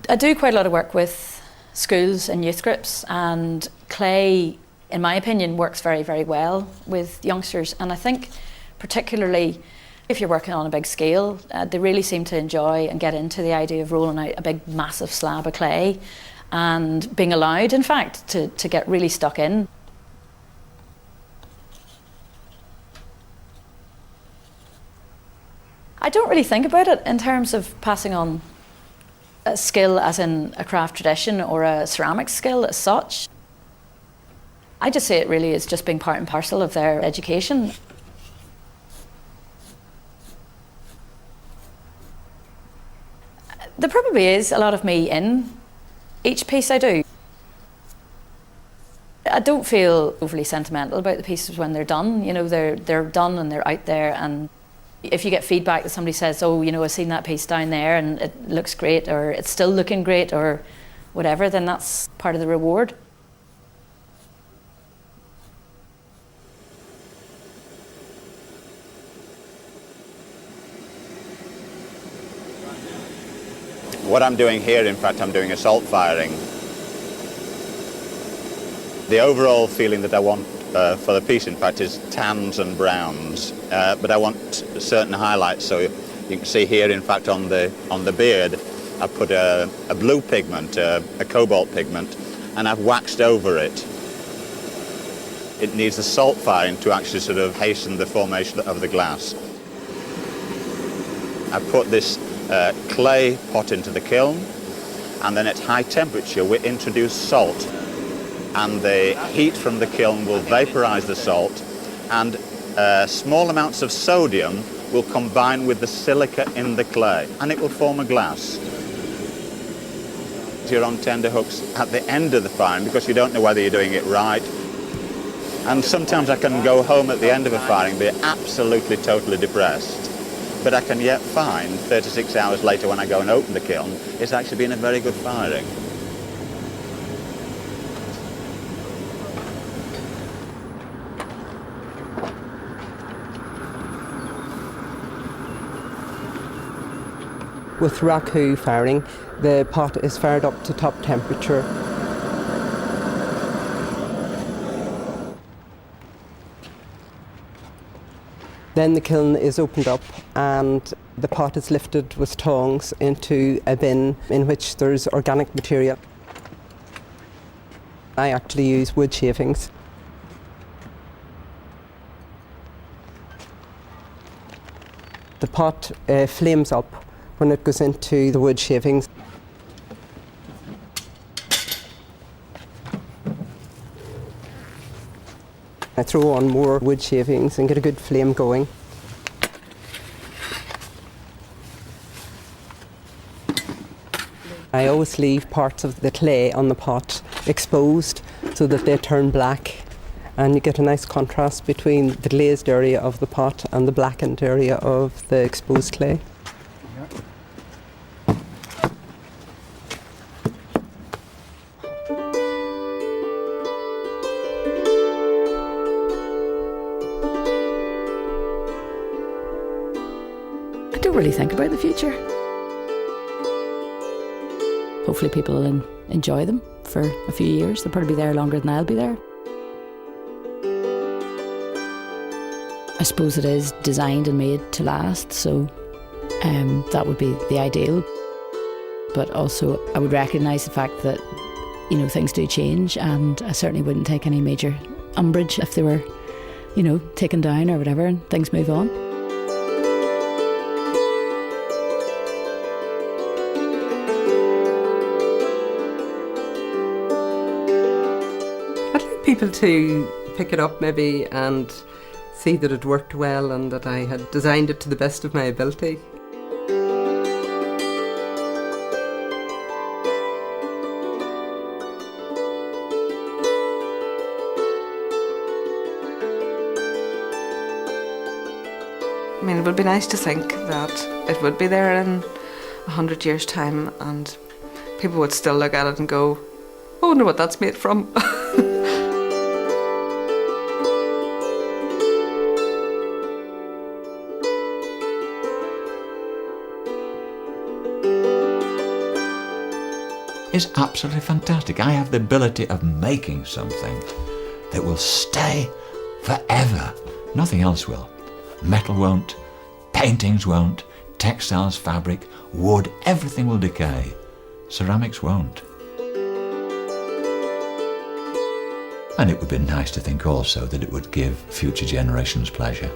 I do quite a lot of work with schools and youth groups, and clay, in my opinion, works very, very well with youngsters. And I think particularly if you're working on a big scale, they really seem to enjoy and get into the idea of rolling out a big massive slab of clay and being allowed, in fact, to get really stuck in. I don't really think about it in terms of passing on a skill as in a craft tradition or a ceramics skill as such. I just say it really is just being part and parcel of their education. There probably is a lot of me in each piece I do. I don't feel overly sentimental about the pieces when they're done. You know, they're done and they're out there, and if you get feedback that somebody says, oh, you know, I've seen that piece down there and it looks great, or it's still looking great, or whatever, then that's part of the reward. What I'm doing here, in fact, I'm doing a salt firing. The overall feeling that I want for the piece, in fact, is tans and browns, but I want certain highlights. So you can see here, in fact, on the beard, I put a blue pigment, a cobalt pigment, and I've waxed over it. It needs the salt firing to actually sort of hasten the formation of the glass. I put this clay pot into the kiln, and then at high temperature we introduce salt, and the heat from the kiln will vaporize the salt, and small amounts of sodium will combine with the silica in the clay, and it will form a glass. You're on tender hooks at the end of the firing because you don't know whether you're doing it right. And sometimes I can go home at the end of a firing and be absolutely, totally depressed. But I can yet find 36 hours later when I go and open the kiln, it's actually been a very good firing. With raku firing, the pot is fired up to top temperature. Then the kiln is opened up and the pot is lifted with tongs into a bin in which there's organic material. I actually use wood shavings. The pot flames up when it goes into the wood shavings. I throw on more wood shavings and get a good flame going. I always leave parts of the clay on the pot exposed so that they turn black, and you get a nice contrast between the glazed area of the pot and the blackened area of the exposed clay. I don't really think about the future. Hopefully people will enjoy them for a few years. They'll probably be there longer than I'll be there. I suppose it is designed and made to last, so that would be the ideal. But also I would recognise the fact that, you know, things do change, and I certainly wouldn't take any major umbrage if they were, you know, taken down or whatever, and things move on. I'd like people to pick it up maybe and see that it worked well and that I had designed it to the best of my ability. I mean, it would be nice to think that it would be there in 100 years' time and people would still look at it and go, I wonder what that's made from. is absolutely fantastic. I have the ability of making something that will stay forever. Nothing else will. Metal won't, paintings won't, textiles, fabric, wood, everything will decay. Ceramics won't. And it would be nice to think also that it would give future generations pleasure.